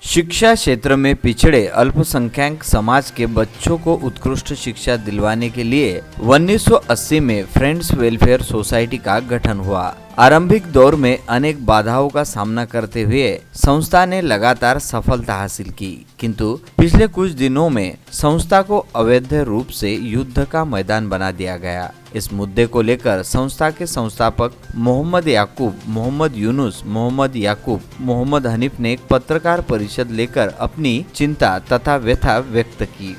शिक्षा क्षेत्र में पिछड़े अल्पसंख्यक समाज के बच्चों को उत्कृष्ट शिक्षा दिलवाने के लिए 1980 में फ्रेंड्स वेलफेयर सोसाइटी का गठन हुआ। आरंभिक दौर में अनेक बाधाओं का सामना करते हुए संस्था ने लगातार सफलता हासिल की, किंतु पिछले कुछ दिनों में संस्था को अवैध रूप से युद्ध का मैदान बना दिया गया। इस मुद्दे को लेकर संस्था के संस्थापक मोहम्मद याकूब, मोहम्मद यूनुस, मोहम्मद याकूब, मोहम्मद हनीफ ने एक पत्रकार परिषद लेकर अपनी चिंता तथा व्यथा व्यक्त की।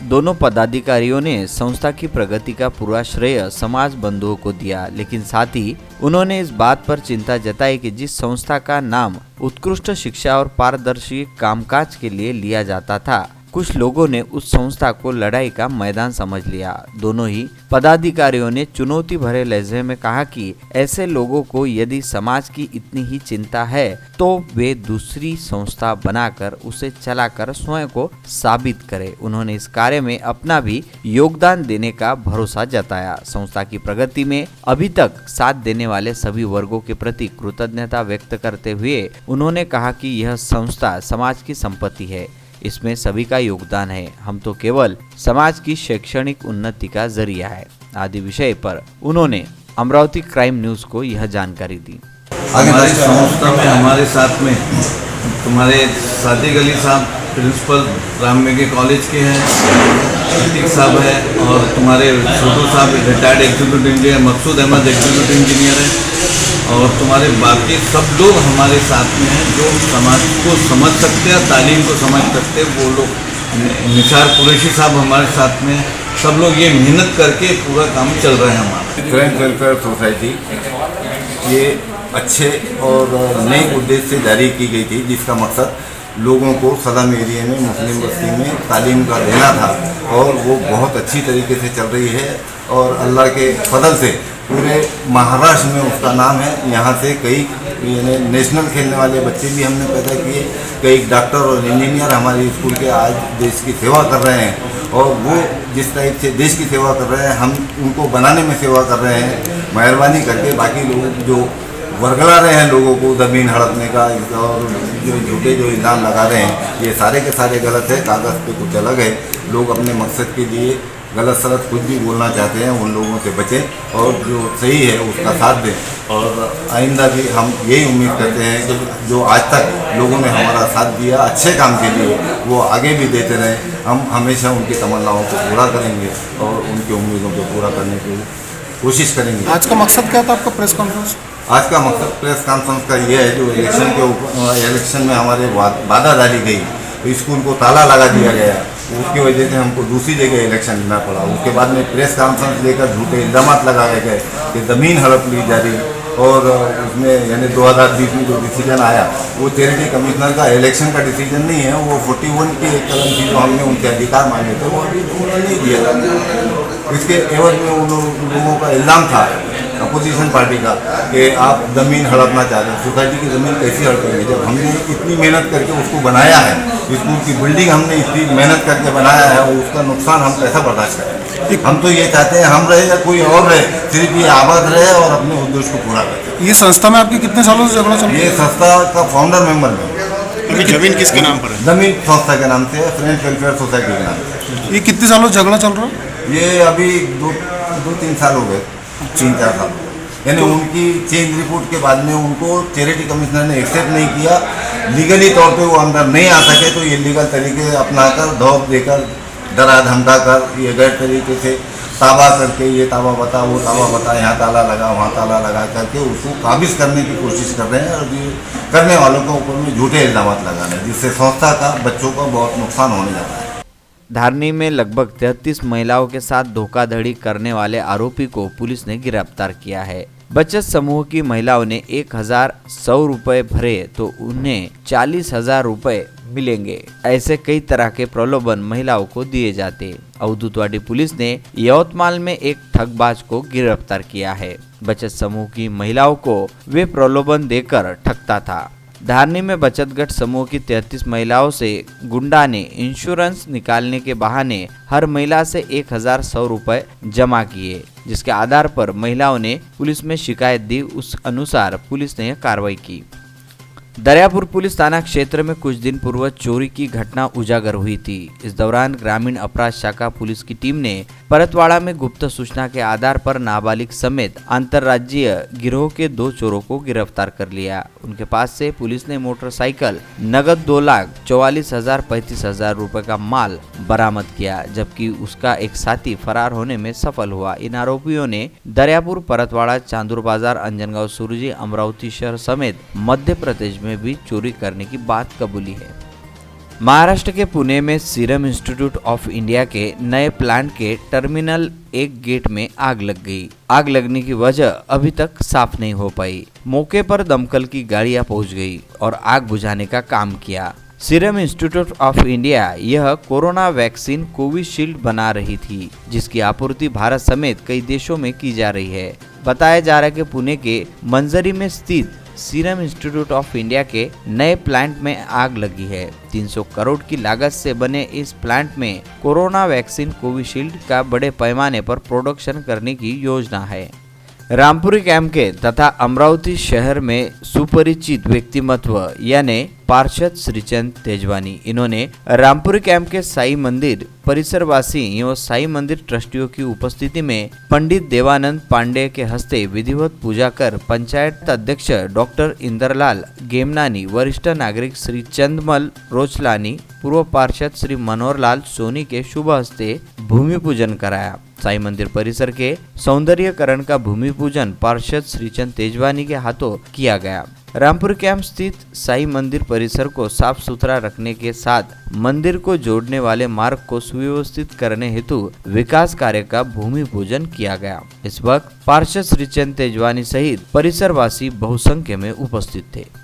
दोनों पदाधिकारियों ने संस्था की प्रगति का पूरा श्रेय समाज बंधुओं को दिया, लेकिन साथ ही उन्होंने इस बात पर चिंता जताई कि जिस संस्था का नाम उत्कृष्ट शिक्षा और पारदर्शी कामकाज के लिए लिया जाता था, कुछ लोगों ने उस संस्था को लड़ाई का मैदान समझ लिया। दोनों ही पदाधिकारियों ने चुनौती भरे लहजे में कहा कि ऐसे लोगों को यदि समाज की इतनी ही चिंता है तो वे दूसरी संस्था बनाकर उसे चलाकर स्वयं को साबित करें। उन्होंने इस कार्य में अपना भी योगदान देने का भरोसा जताया। संस्था की प्रगति में अभी तक साथ देने वाले सभी वर्गों के प्रति कृतज्ञता व्यक्त करते हुए उन्होंने कहा कि यह संस्था समाज की संपत्ति है, इसमें सभी का योगदान है। हम तो केवल समाज की शैक्षणिक उन्नति का जरिया है आदि विषय पर उन्होंने अमरावती क्राइम न्यूज को यह जानकारी दी। हमारी संस्था में हमारे साथ में तुम्हारे सादिक अली साहब प्रिंसिपल राममेघे कॉलेज के हैं, अतीक साहब है, और तुम्हारे छोटू साहब रिटायर्ड एग्जीक्यूटिव इंजीनियर, मकसूद अहमद एग्जीक्यूटिव इंजीनियर है, और तुम्हारे बाकी सब लोग हमारे साथ में हैं जो समाज को समझ सकते हैं, तालीम को समझ सकते हैं। वो लोग निसार कुरैशी साहब हमारे साथ में, सब लोग ये मेहनत करके पूरा काम चल रहा है हमारा। फ्रेंड्स वेलफेयर सोसाइटी ये अच्छे और नए उद्देश्य से जारी की गई थी, जिसका मकसद लोगों को सदम एरिया में मुस्लिम बस्ती में तालीम का देना था, और वो बहुत अच्छी तरीके से चल रही है। और अल्लाह के फजल से पूरे महाराष्ट्र में उसका नाम है। यहाँ से कई नेशनल खेलने वाले बच्चे भी हमने पैदा किए, कई डॉक्टर और इंजीनियर हमारे स्कूल के आज देश की सेवा कर रहे हैं, और वो जिस टाइप से देश की सेवा कर रहे हैं हम उनको बनाने में सेवा कर रहे हैं। मेहरबानी करके बाकी लोग जो वर्गला रहे हैं लोगों को ज़मीन हड़पने का और जो झूठे जो इल्ज़ाम लगा रहे हैं, ये सारे के सारे गलत है। कागज़ पे कुछ अलग है। लोग अपने मकसद के लिए गलत सलत कुछ भी बोलना चाहते हैं, उन लोगों से बचें और जो सही है उसका साथ दें। और आइंदा भी हम यही उम्मीद करते हैं कि जो आज तक लोगों ने हमारा साथ दिया अच्छे काम के लिए, वो आगे भी देते रहें। हम हमेशा उनकी तमन्नाओं को पूरा करेंगे और उनकी उम्मीदों को पूरा करने की कोशिश करेंगे। आज का मकसद क्या था आपका प्रेस कॉन्फ्रेंस? आज का मकसद प्रेस कॉन्फ्रेंस का ये है, जो इलेक्शन में हमारे बाधा डाली गई, स्कूल को ताला लगा दिया गया, उसकी वजह से हमको दूसरी जगह इलेक्शन लेना पड़ा। उसके बाद में प्रेस कॉन्फ्रेंस लेकर झूठे इल्ज़ाम लगाए गए कि ज़मीन हड़प ली जा रही, और उसमें यानी 2020 में जो डिसीजन आया वो चैरिटी कमिश्नर का इलेक्शन का डिसीजन नहीं है, वो 41 की एक कलम थी जो हमने उनके अधिकार मांगे थे, वो अभी उन्होंने नहीं दिया। इसके एवज में उन लोगों का इल्ज़ाम था अपोजिशन पार्टी का कि आप ज़मीन हड़पना चाहते हैं। सोसाइटी की ज़मीन कैसी हड़पेंगे जब हमने इतनी मेहनत करके उसको बनाया है, स्कूल की बिल्डिंग हमने इतनी मेहनत करके बनाया है, और उसका नुकसान हम कैसा बर्दाश्त करें। हम तो ये चाहते हैं हम रहे या कोई और रहे, सिर्फ ये आबाद रहे और अपने उद्देश्य को पूरा करे। ये संस्था में आपके कितने सालों से झगड़ा चल रहा है? ये संस्था का फाउंडर मेंबर में। अभी जमीन किसके नाम पर है? जमीन संस्था के नाम से, फ्रेंड्स वेलफेयर सोसाइटी के नाम से। ये कितने सालों से झगड़ा चल रहा है? ये अभी 2-3 साल हो गए, 3-4 साल। यानी उनकी चेंज रिपोर्ट के बाद में उनको चैरिटी कमिश्नर ने एक्सेप्ट नहीं किया। लीगली तौर पे वो अंदर नहीं आ सके, तो ये लीगल तरीके अपनाकर धौक देकर डरा धमका कर ये गैर तरीके से ताबा करके ये ताबा बता, वो ताबा बता, यहाँ ताला लगा, वहाँ ताला लगा करके उसको काबिज करने की कोशिश कर रहे हैं, और ये करने वालों के ऊपर में झूठे इल्ज़ाम लगा रहे हैं, जिससे संस्था का बच्चों का बहुत नुकसान होने लगा है। धारनी में लगभग 33 महिलाओं के साथ धोखाधड़ी करने वाले आरोपी को पुलिस ने गिरफ्तार किया है। बचत समूह की महिलाओं ने 1,100 रुपए भरे तो उन्हें 40,000 रुपए मिलेंगे, ऐसे कई तरह के प्रलोभन महिलाओं को दिए जाते। अवधूतवाड़ी पुलिस ने यवतमाल में एक ठगबाज को गिरफ्तार किया है। बचत समूह की महिलाओं को वे प्रलोभन देकर ठगता था। धारनी में बचतगढ़ समूह की 33 महिलाओं से गुंडा ने इंश्योरेंस निकालने के बहाने हर महिला से 1,100 रुपए जमा किए, जिसके आधार पर महिलाओं ने पुलिस में शिकायत दी। उस अनुसार पुलिस ने कार्रवाई की। दरियापुर पुलिस थाना क्षेत्र में कुछ दिन पूर्व चोरी की घटना उजागर हुई थी। इस दौरान ग्रामीण अपराध शाखा पुलिस की टीम ने परतवाड़ा में गुप्त सूचना के आधार पर नाबालिग समेत अंतर्राज्यीय गिरोह के 2 चोरों को गिरफ्तार कर लिया। उनके पास से पुलिस ने मोटरसाइकिल, नगद 2,44,000-35,000 रुपए का माल बरामद किया, जबकि उसका एक साथी फरार होने में सफल हुआ। इन आरोपियों ने दरियापुर, परतवाड़ा, चांदूर बाजार, अंजनगांव, सुरजी, अमरावती शहर समेत मध्य प्रदेश में भी चोरी करने की बात कबूली है। महाराष्ट्र के पुणे में सीरम इंस्टीट्यूट ऑफ इंडिया के नए प्लांट के टर्मिनल 1 गेट में आग लग गई। आग लगने की वजह अभी तक साफ नहीं हो पाई। मौके पर दमकल की गाड़ियां पहुंच गई और आग बुझाने का काम किया। सीरम इंस्टीट्यूट ऑफ इंडिया यह कोरोना वैक्सीन कोविशील्ड बना रही थी, जिसकी आपूर्ति भारत समेत कई देशों में की जा रही है। बताया जा रहा है कि पुणे के मंजरी में स्थित सीरम इंस्टीट्यूट ऑफ इंडिया के नए प्लांट में आग लगी है। 300 करोड़ की लागत से बने इस प्लांट में कोरोना वैक्सीन कोविशील्ड का बड़े पैमाने पर प्रोडक्शन करने की योजना है। रामपुरी कैंप के तथा अमरावती शहर में सुपरिचित व्यक्तिमत्व यानी पार्षद श्रीचंद तेजवानी, इन्होंने रामपुरी कैंप के साई मंदिर परिसरवासी एवं साई मंदिर ट्रस्टियों की उपस्थिति में पंडित देवानंद पांडे के हस्ते विधिवत पूजा कर पंचायत अध्यक्ष डॉक्टर इंदरलाल गेमनानी, वरिष्ठ नागरिक श्री चंदमल रोचलानी, पूर्व पार्षद श्री मनोहरलाल सोनी के शुभ हस्ते भूमि पूजन कराया। साई मंदिर परिसर के सौंदर्यकरण का भूमि पूजन पार्षद श्रीचंद तेजवानी के हाथों किया गया। रामपुर कैंप स्थित साई मंदिर परिसर को साफ सुथरा रखने के साथ मंदिर को जोड़ने वाले मार्ग को सुव्यवस्थित करने हेतु विकास कार्य का भूमि पूजन किया गया। इस वक्त पार्षद श्रीचंद तेजवानी सहित परिसरवासी बहुसंख्य में उपस्थित थे।